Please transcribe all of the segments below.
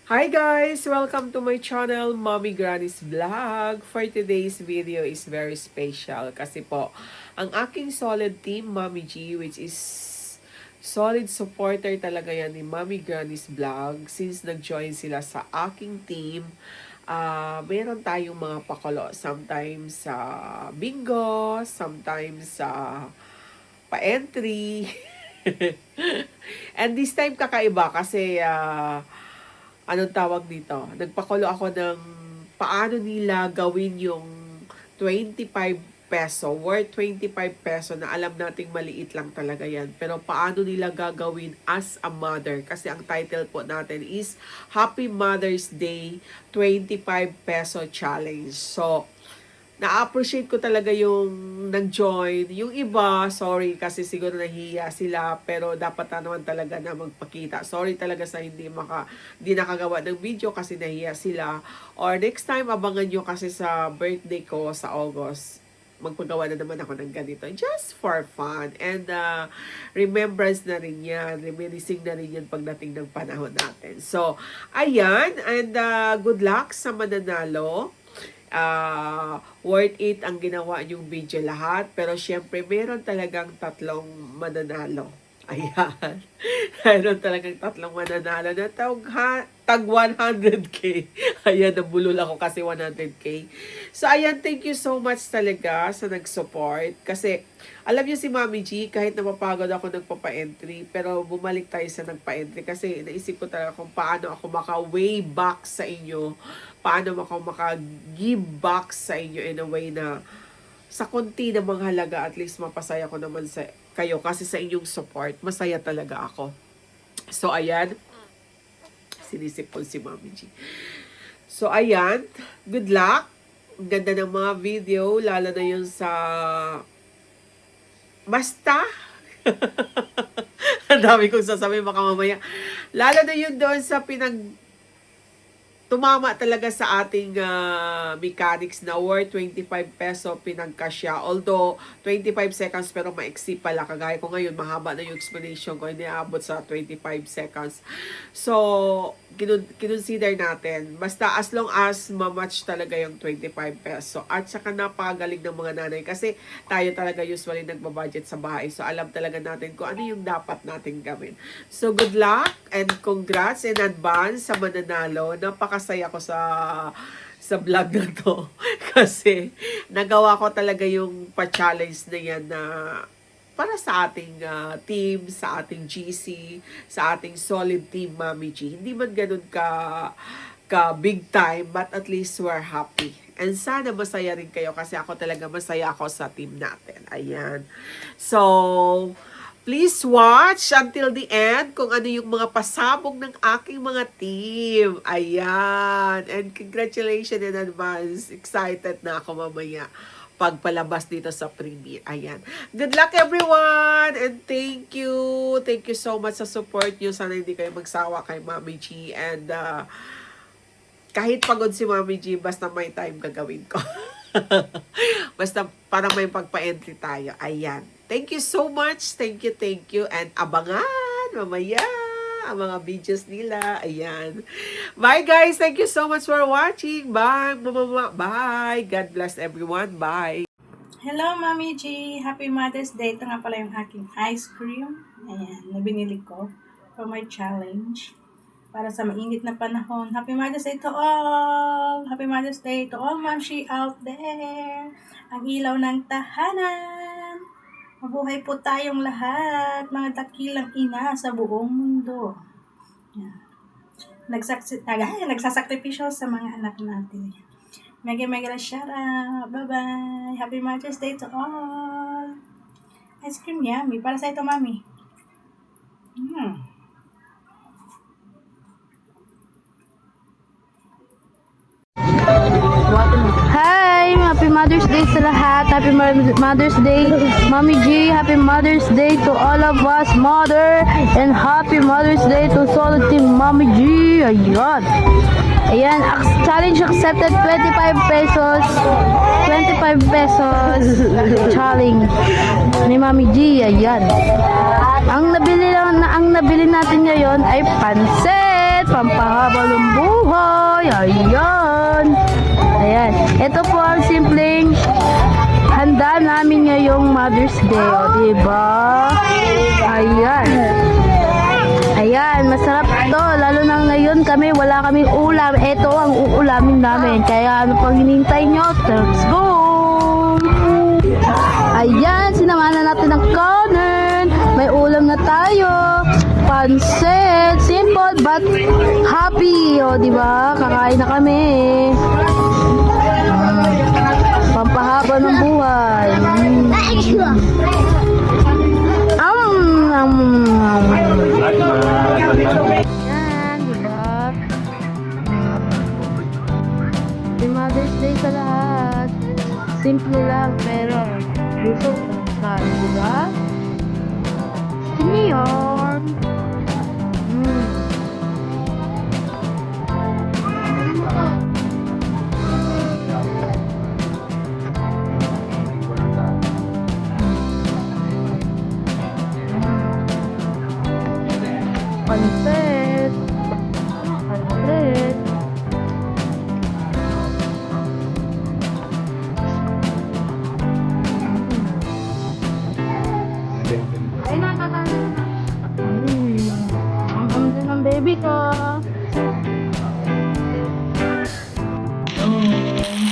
Hi guys! Welcome to my channel, Mommy Granny's Vlog. For today's video is very special kasi po, ang aking solid team, Mommy G, which is solid supporter talaga yan ni Mommy Granny's Vlog. Since nag-join sila sa aking team, meron tayong mga pakulo. Sometimes sa bingo, sometimes sa pa-entry. And this time kakaiba kasi anong tawag dito? Nagpakulo ako ng paano nila gawin yung 25 peso, worth 25 peso na alam nating maliit lang talaga yan. Pero paano nila gagawin as a mother? Kasi ang title po natin is Happy Mother's Day 25 Peso Challenge. So, na-appreciate ko talaga yung nag-join. Yung iba, sorry kasi siguro nahihiya sila, pero dapat na naman talaga na magpakita. Sorry talaga sa hindi nakagawa ng video kasi nahihiya sila. Or next time, abangan nyo kasi sa birthday ko sa August, magpagawa na naman ako ng ganito. Just for fun. And remembrance na rin yan. Reminiscing na rin yan pagdating ng panahon natin. So, ayan. And good luck sa mananalo. Worth it ang ginawa yung video lahat. Pero syempre, meron talagang tatlong mananalo. Ayan. Meron talagang tatlong mananalo na tag 100k. Ayan, nabulol ako kasi 100k. So, ayan, thank you so much talaga sa nag-support. Kasi, alam niyo si Mami G, kahit napapagod ako nagpapa-entry, pero bumalik tayo sa nagpa-entry kasi naisip ko talaga kung paano ako maka-way back sa inyo, paano ako maka-give back sa inyo in a way na sa konti namang halaga, at least mapasaya ko naman sa kayo kasi sa inyong support, masaya talaga ako. So, ayan, sinisip ko si Mami G. So, ayan, good luck. Ang ganda ng mga video, lalo na yung sa basta. Ang dami kong sasabihin baka mamaya. Lalo na yun doon sa tumama talaga sa ating mechanics na worth 25 peso pinagkasya. Although, 25 seconds pero maiksi pala. Kagaya ko ngayon, mahaba na yung explanation ko. Hindi aabot sa 25 seconds. So, kinonsider natin. Basta as long as mamatch talaga yung 25 peso. At saka napagaling ng mga nanay. Kasi tayo talaga usually nagbabudget sa bahay. So, alam talaga natin kung ano yung dapat natin gawin. So, good luck and congrats in advance sa mananalo. Napakasaya ko sa vlog na to. Kasi nagawa ko talaga yung pa-challenge na yan na para sa ating team, sa ating GC, sa ating solid team, Mami G. Hindi man ganun ka big time, but at least we're happy. And sana masaya rin kayo kasi ako talaga masaya ako sa team natin. Ayan. So, please watch until the end kung ano yung mga pasabog ng aking mga team. Ayan. And congratulations in advance. Excited na ako mamaya pagpalabas dito sa premiere. Ayan. Good luck everyone! And thank you. Thank you so much sa support nyo. Sana hindi kayo magsawa kay Mami G. And kahit pagod si Mami G, basta may time gagawin ko. Basta para may pagpa-entry tayo. Ayan. Thank you so much. Thank you. And abangan mamaya ang mga videos nila. Ayan. Bye guys. Thank you so much for watching. Bye. Bye. God bless everyone. Bye. Hello, Mami G! Happy Mother's Day! Ito nga pala yung aking ice cream. Ayan, na binili ko for my challenge. Para sa mainit na panahon. Happy Mother's Day to all! Happy Mother's Day to all Mamshi out there! Ang ilaw ng tahanan! Mabuhay po tayong lahat, mga dakilang ina sa buong mundo. Ayan. Nagsasakripisyo sa mga anak natin. Mega shout out. Bye-bye. Happy Mother's Day to all. Ice cream yummy. Para sa ito, Mami. Hi! Happy Mother's Day sa lahat. Happy Mother's Day, Mommy G. Happy Mother's Day to all of us, Mother. And Happy Mother's Day to Solid Team Mommy G. Ayan. Ayan. Challenge accepted. 25 pesos. 25 pesos. Challenge ni Mommy G. Ayan. Ang nabili natin ngayon ay pansit. pampahaba ng buhay. Ayan. Ayan. Ito po ang simpleng handa namin ngayong Mother's Day. O, diba? Ayan. Ayan, masarap to. Lalo na ngayon kami, wala kaming ulam. Ito ang uulamin namin. Kaya ano pang hinintay nyo? Let's go! Ayan, sinamahan natin ng kanin. May ulam na tayo. Pansit. Simple but happy. O, diba? Kakain na kami. Pampahaba ng buhay. Yan, diba? Happy Mother's Day sa lahat. Simple lang, pero busog ang kain, diba? Senior. Pansit. Pansit. Ang ganda ng baby ko.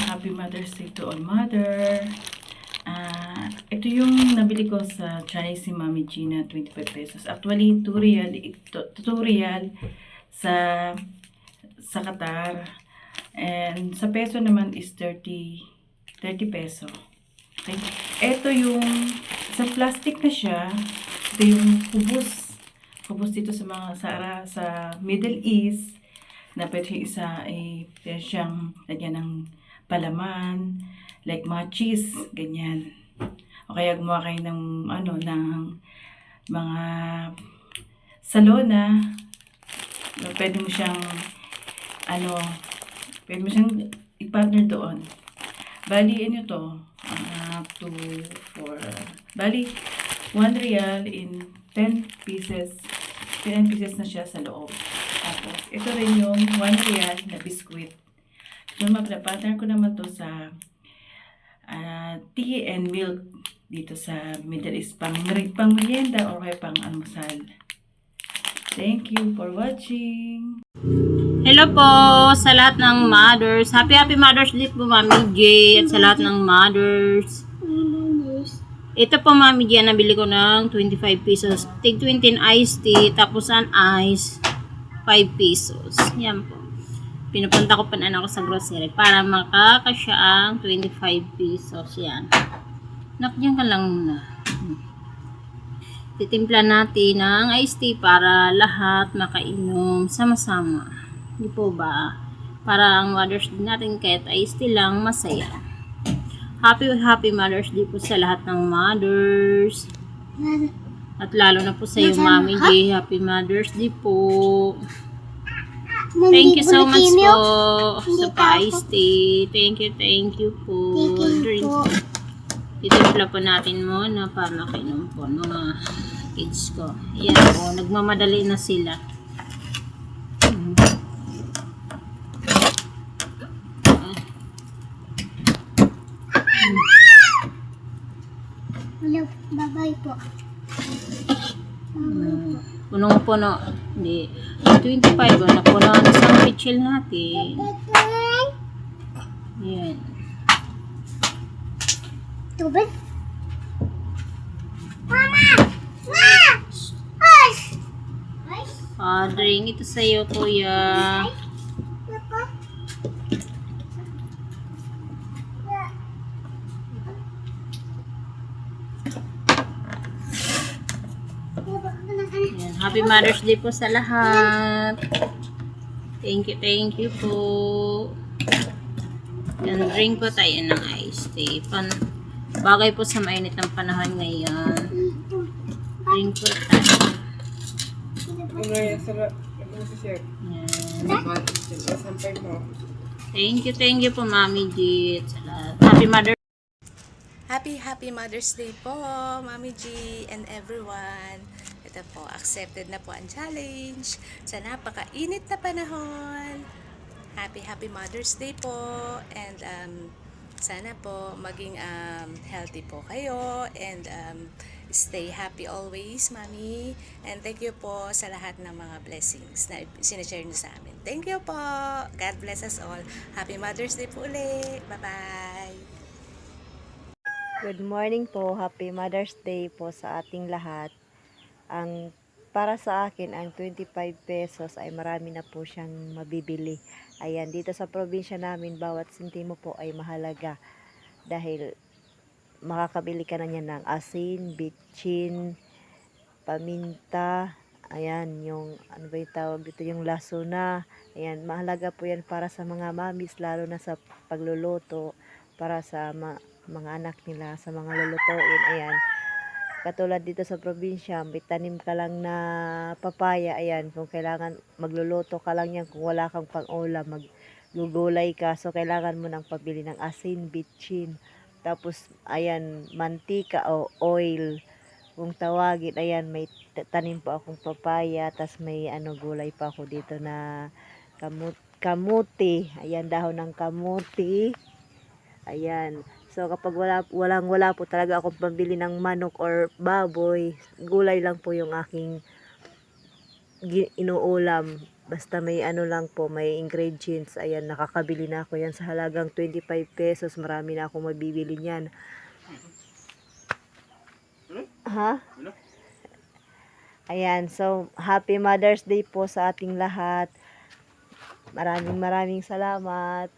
Happy Mother's Day to all mother. Ito yung nabili ko sa Chinese si Mami Gina, 25 pesos. Actually, tutorial sa Qatar. And sa peso naman is 30 peso. Okay. Ito yung sa plastic na siya. Ito yung hubos. Hubos dito sa mga sa Middle East na pwede pwede siyang lagyan ng palaman, like mga cheese, ganyan. O kaya gumawa kayo ng ng mga salona, pwede mo siyang pwede mo siyang i-partner doon. Bali, to? 2, 4, bali, 1 real in 10 pieces. 10 pieces na siya sa loob. Tapos, ito rin yung 1 real na biskuit. So, partner ko naman to sa tea and milk dito sa Middle East. Pang merienda or kaya pang almusal. Thank you for watching. Hello po sa lahat ng mothers. Happy Mother's Day po, Mami J. At sa lahat ng mothers. Ito po, Mami J, nabili ko ng 25 pesos. Tig 20 iced tea, tapos ang ice, 5 pesos. Yan po. Pinupunta ko pa na ako sa grocery para makakasya ang 25 pesos. Yan. Nakdiyan ka lang muna. Titimpla natin ng iced tea para lahat makainom sama-sama. Di po ba? Para ang Mother's Day natin kahit iced tea lang, masaya. Happy Mother's Day po sa lahat ng mothers. At lalo na po sa iyo, Mami J. Happy Mother's Day po. Thank you so much po sa iced tea. Thank you po. Drink. Titimpla po natin muna para makainom po mga kids ko. Ayan po, nagmamadali na sila. Bye-bye po. Punong-puno. Hindi. 25 o. Napuno na sa pitchil natin. Ayan. Tubig? Mama! Ma! Hush! Drink ito sa'yo, kuya. Ayan. Happy Mother's Day po sa lahat. Thank you po. Yan, drink po tayo ng iced tea. Bagay po sa mainit ng panahon ngayon. Drink po tayo. Yan. Thank you po, Mami G. Happy Mother's Happy Mother's Day po, Mami G and everyone. Ito po, accepted na po ang challenge sa napakainit na panahon. Happy Mother's Day po, and sana po maging healthy po kayo, and stay happy always, Mami. And thank you po sa lahat ng mga blessings na sinashare niyo sa amin. Thank you po. God bless us all. Happy Mother's Day po ulit. Bye-bye. Good morning po. Happy Mother's Day po sa ating lahat. Para sa akin, ang 25 pesos ay marami na po siyang mabibili. Ayan, dito sa probinsya namin, bawat sentimo po ay mahalaga. Dahil makakabili ka na niya ng asin, bitchin, paminta, ayan, yung, ano ba yung tawag dito, yung lasuna. Ayan, mahalaga po yan para sa mga mamis, lalo na sa pagluluto, para sa mga anak nila, sa mga lulutuin. Ayan, katulad dito sa probinsya, may tanim ka lang na papaya, ayan, kung kailangan magluluto ka lang yan, kung wala kang pang-ulam, maggugulay ka, so kailangan mo nang pabili ng asin, bitchin, tapos, ayan, mantika o oil, kung tawagin, ayan, may tanim po akong papaya, tas may gulay pa ako dito na kamuti, ayan, dahon ng kamuti, ayan. So kapag wala po talaga akong pambili ng manok or baboy, gulay lang po yung aking inuulam. Basta may lang po, may ingredients. Ayan, nakakabili na ako yan sa halagang 25 pesos. Marami na akong mabibili niyan. Ha? Ayan, so Happy Mother's Day po sa ating lahat. Maraming salamat.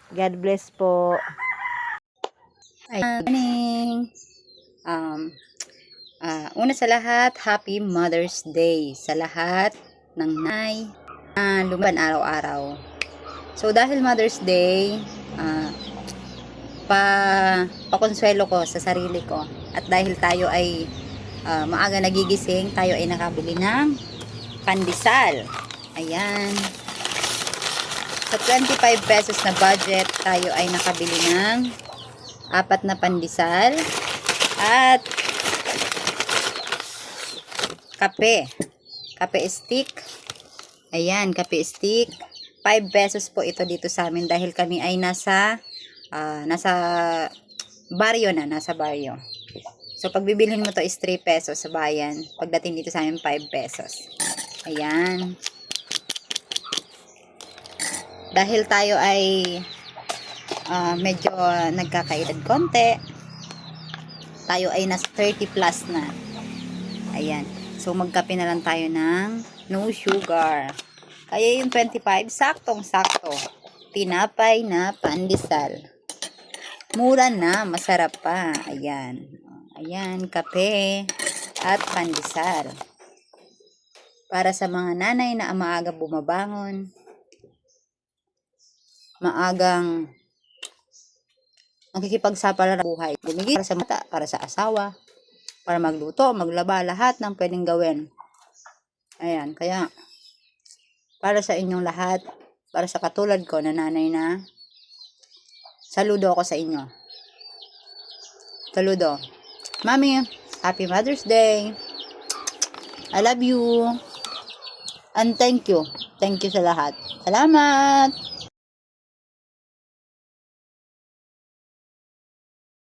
God bless po. Morning! Una sa lahat, Happy Mother's Day sa lahat ng nanay na lumaban araw-araw. So dahil Mother's Day, pakonsuelo ko sa sarili ko, at dahil tayo ay maaga nagigising, tayo ay nakabili ng pandesal. Ayan. Sa 25 pesos na budget, tayo ay nakabili ng 4 na pandesal at kape stick. Ayan, kape stick. 5 pesos po ito dito sa amin dahil kami ay nasa baryo. So pag bibilhin mo to is 3 pesos sa bayan. Pagdating dito sa amin 5 pesos. Ayan. Dahil tayo ay medyo nagkakaedad konti, tayo ay nasa 30 plus na. Ayan. So magkape na lang tayo ng no sugar. Kaya yung 25, saktong-sakto. Tinapay na pandesal. Mura na, masarap pa. Ayan. Ayan, kape at pandesal. Para sa mga nanay na maaga bumabangon, maagang nakikipagsapalaran buhay. Bumigay para sa mata, para sa asawa, para magluto, maglaba, lahat ng pwedeng gawin. Ayan, kaya para sa inyong lahat, para sa katulad ko na nanay na, saludo ako sa inyo. Saludo. Mami, Happy Mother's Day. I love you. And thank you. Thank you sa lahat. Salamat.